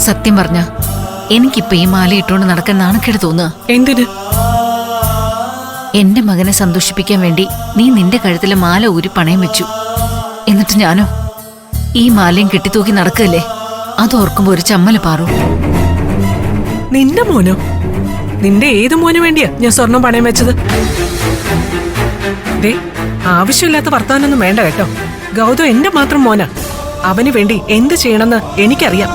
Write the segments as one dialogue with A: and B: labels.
A: സത്യം പറഞ്ഞ എനിക്കിപ്പോ ഈ മാല ഇട്ടുകൊണ്ട് നടക്കാൻ നാണക്കേട് തോന്നുക.
B: എന്തിന്?
A: എന്റെ മകനെ സന്തോഷിപ്പിക്കാൻ വേണ്ടി നീ നിന്റെ കഴുത്തിലെ മാല ഊരി പണയം വെച്ചു. എന്നിട്ട് ഞാനോ ഈ മാലയും കെട്ടിത്തൂക്കി നടക്കല്ലേ? അതോർക്കുമ്പോ ഒരു ചമ്മല് പാറു.
B: നിന്റെ മോനോ? നിന്റെ ഏത് മോന് വേണ്ടിയാ ഞാൻ സ്വർണം പണയം വെച്ചത്? ദേ, ആവശ്യമില്ലാത്ത വർത്താനൊന്നും വേണ്ട കേട്ടോ. ഗൗതം എന്റെ മാത്രം മോനാ. അവന് വേണ്ടി എന്ത് ചെയ്യണമെന്ന് എനിക്കറിയാം.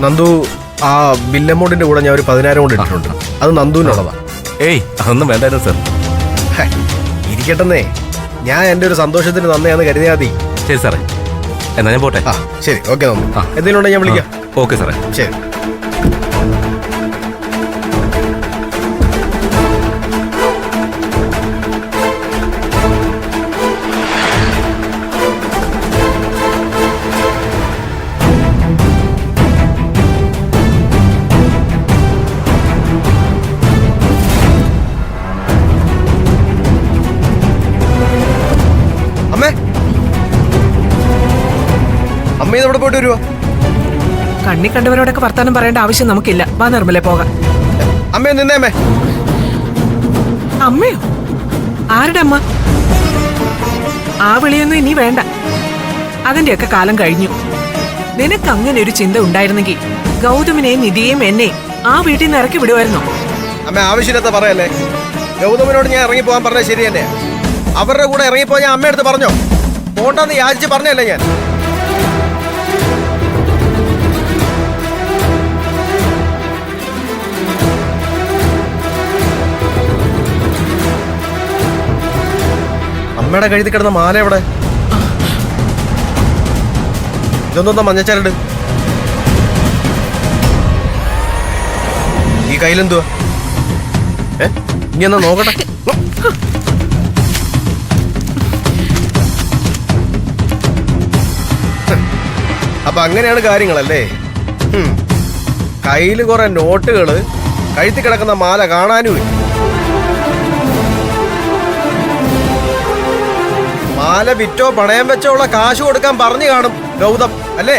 C: നന്ദു, ആ ബിൽ എമൗണ്ടിന്റെ കൂടെ ഞാൻ ഒരു 10,000 കൊണ്ട് ഇട്ടിട്ടുണ്ട്. അത് നന്ദുവിനുള്ളതാ.
D: ഏയ്, അതൊന്നും വേണ്ടായിരുന്നു സാർ.
C: ഇരിക്കട്ടെന്നേ, ഞാൻ എന്റെ ഒരു സന്തോഷത്തിന് നന്ദിയാന്ന് കരുതിയാൽ മതി.
D: ശരി സാറേ, എന്നാ ഞാൻ പോട്ടെ.
C: ശരി, ഓക്കെ നന്ദു. എന്തെങ്കിലും ഉണ്ടെങ്കിൽ ഞാൻ വിളിക്കാം.
D: ഓക്കെ സാറേ.
C: ശരി. അമ്മ ഇതവിടെ പോയിട്ട് വരുവോ?
B: കണ്ണി കണ്ടവരോടൊക്കെ വർത്താനം പറയേണ്ട ആവശ്യം നമുക്കില്ല. വാ നിർമ്മലേ, പോകാം.
C: അമ്മയോ നിന്നേമ്മേ?
B: അമ്മയോ? ആരുടെ അമ്മ? ആ വിളിയൊന്നും ഇനി വേണ്ട. അതിന്റെയൊക്കെ കാലം കഴിഞ്ഞു. നിനക്ക് അങ്ങനെ ഒരു ചിന്ത ഉണ്ടായിരുന്നെങ്കിൽ ഗൗതമിനെയും നിധിയെയും എന്നെയും ആ വീട്ടിൽ നിന്ന് ഇറക്കി വിടുമായിരുന്നോ?
C: അമ്മ ആവശ്യമില്ലാത്ത പറയല്ലേ. ഗൗതമിനോട് ഞാൻ ഇറങ്ങിപ്പോകാൻ പറഞ്ഞത് ശരി തന്നെയാ. അവരുടെ കൂടെ ഇറങ്ങിപ്പോ ഞാൻ അമ്മയടുത്ത് പറഞ്ഞോ? പോണ്ടെന്ന് യാചിച്ച് പറഞ്ഞല്ലേ ഞാൻ. അമ്മയുടെ കഴുതി കിടന്ന മാല എവിടെ? ഇതൊന്നും മഞ്ഞച്ചരട്. ഈ കയ്യിലെന്തുവാ? ഇനി എന്നാ നോക്കട്ടെ. അപ്പൊ അങ്ങനെയാണ് കാര്യങ്ങളല്ലേ? കയ്യില് കുറെ നോട്ടുകള്, കഴുത്തി കിടക്കുന്ന മാല കാണാനും. മാല വിറ്റോ പണയം വെച്ചോ ഉള്ള കാശ് കൊടുക്കാൻ പറഞ്ഞു കാണും ഗൗതം, അല്ലേ?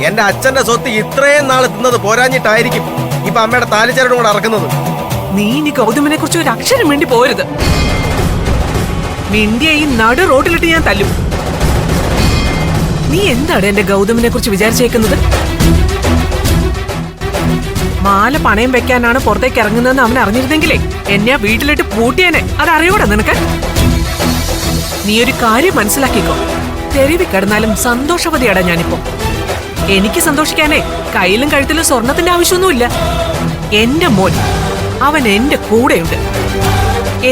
C: എന്റെ അച്ഛന്റെ സ്വത്ത് ഇത്രയും നാൾ തിന്നത് പോരാഞ്ഞിട്ടായിരിക്കും ഇപ്പൊ അമ്മയുടെ താലിച്ചരടും കൂടെ ഇറക്കുന്നത്.
B: നീ ഇനി ഗൗതമിനെ കുറിച്ച് ഒരു അക്ഷരം വേണ്ടി പോരുത്. നിന്റെ ഈ നടു റോഡിലിട്ട് ഞാൻ തല്ലും. നീ എന്താണ് എന്റെ ഗൗതമിനെ കുറിച്ച് വിചാരിച്ചേക്കുന്നത്? മാല പണയം വെക്കാനാണ് പുറത്തേക്ക് ഇറങ്ങുന്നതെന്ന് അവൻ അറിഞ്ഞിരുന്നെങ്കിലേ എന്നെ വീട്ടിലിട്ട് പൂട്ടിയേനെ. അതറിയോടാ നിനക്ക്? നീ ഒരു കാര്യം മനസ്സിലാക്കിക്കോ. തെരുവി കിടന്നാലും സന്തോഷവതിയാടാ ഞാനിപ്പോ. എനിക്ക് സന്തോഷിക്കാനേ കയ്യിലും കഴുത്തിലും സ്വർണത്തിന്റെ ആവശ്യമൊന്നുമില്ല. എന്റെ മോൻ, അവൻ എന്റെ കൂടെയുണ്ട്.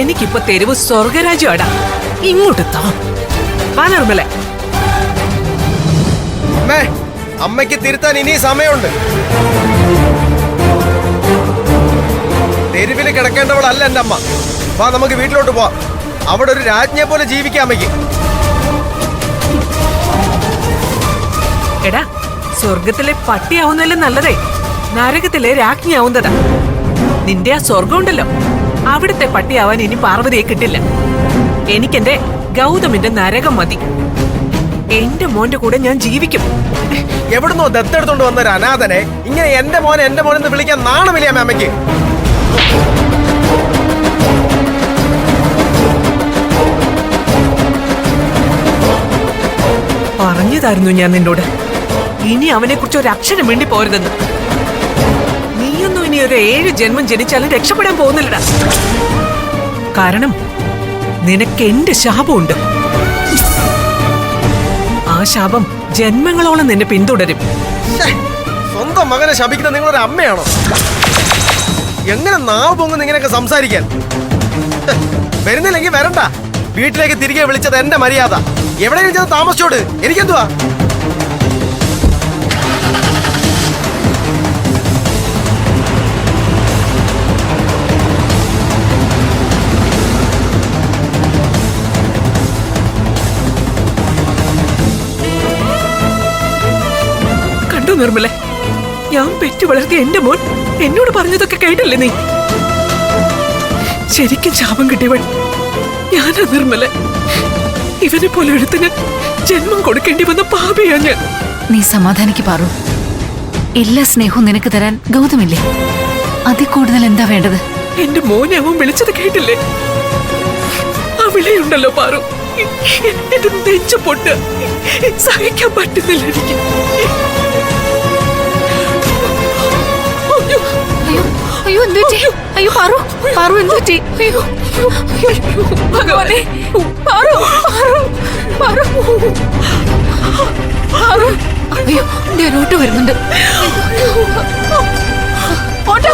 B: എനിക്കിപ്പോ തെരുവ് സ്വർഗരാജ്യമാടാ. ഇങ്ങോട്ട് താ. വാ നിർമ്മലേ.
C: അമ്മയ്ക്ക് തിരുത്താൻ ഇനി സമയമുണ്ട്. തെരുവിൽ കിടക്കേണ്ടവളല്ല എന്റെ അമ്മ. വാ, നമുക്ക് വീട്ടിലോട്ട് പോവാം. അവിടെ ഒരു രാജ്ഞിയെ പോലെ ജീവിക്കാം അമ്മയ്ക്ക്.
B: എടാ, സ്വർഗത്തിലെ പട്ടിയാവുന്നതിലും നല്ലതേ നരകത്തിലെ രാജ്ഞിയാവുന്നതാ. നിന്റെ ആ സ്വർഗം ഉണ്ടല്ലോ, അവിടുത്തെ പട്ടിയാവാൻ ഇനി പാർവതിയെ കിട്ടില്ല. എനിക്കെന്റെ ഗൗതമിന്റെ നരകം മതി. എന്റെ മോന്റെ കൂടെ ഞാൻ ജീവിക്കും.
C: എവിടുന്നോ ദത്തെടുത്തോണ്ട് വന്ന ഒരു അനാഥനെ ഇങ്ങനെ എന്റെ മോനെന്ന് വിളിക്കാൻ നാണമില്ലേ അമ്മയ്ക്ക്?
B: പറഞ്ഞതായിരുന്നു ഞാൻ നിന്നോട്, ഇനി അവനെ കുറിച്ച് ഒരു അക്ഷരം വേണ്ടി പോരുതെന്ന്. നീയൊന്നും ഇനി ഒരു 7 ജന്മം ജനിച്ചാലും രക്ഷപ്പെടാൻ പോകുന്നില്ലടാ. കാരണം നിനക്ക് എന്റെ ശാപമുണ്ട്. ആ ശാപം ജന്മങ്ങളോളം നിന്നെ പിന്തുടരും.
C: സ്വന്തം മകനെ ശപിക്കുന്ന നിങ്ങളൊരു അമ്മയാണോ? എങ്ങനെ നാവ് പൊങ്ങുന്ന ഇങ്ങനെയൊക്കെ സംസാരിക്കാൻ? വരുന്നില്ലെങ്കിൽ വരണ്ട. വീട്ടിലേക്ക് തിരികെ വിളിച്ചത് എന്റെ മര്യാദ. എവിടെയെങ്കിലും ചെന്ന് താമസിച്ചോട്, എനിക്കെന്തുവാ?
B: കണ്ടു നിർമ്മലേ, ഞാൻ പെറ്റു വളർത്തിയ എന്റെ മോൻ എന്നോട് പറഞ്ഞതൊക്കെ കേട്ടില്ലേ നീ? ശരിക്കും ശാപം കിട്ടിയവൾ ഞാനാ നിർമ്മല. ഇവനെ പോലെ എടുത്തിന് ജന്മം കൊടുക്കേണ്ടി വന്ന പാപിയാ ഞാൻ.
A: നീ സമാധാനിക്ക് പാറു. എല്ലാ സ്നേഹവും നിനക്ക് തരാൻ ഗൗതമില്ലേ? അതിൽ കൂടുതൽ എന്താ വേണ്ടത്?
B: എന്റെ മോനെ അവൻ വിളിച്ചത് കേട്ടില്ലേ? ആ വിളിയുണ്ടല്ലോ പാറു, എന്റെ നെഞ്ചു പൊട്ട് സഹിക്കാൻ പറ്റുന്നില്ല എനിക്ക്.
A: അയ്യോ അയ്യോ എന്ത് പറ്റി? അയ്യോ പാറു, പാറു എന്ത് പറ്റി? അയ്യോ ഭഗവാനെ, പാറു പാറു പാറു പാറു. അയ്യോ ഓട്ടോ വരുന്നുണ്ട്. ഓട്ടോ.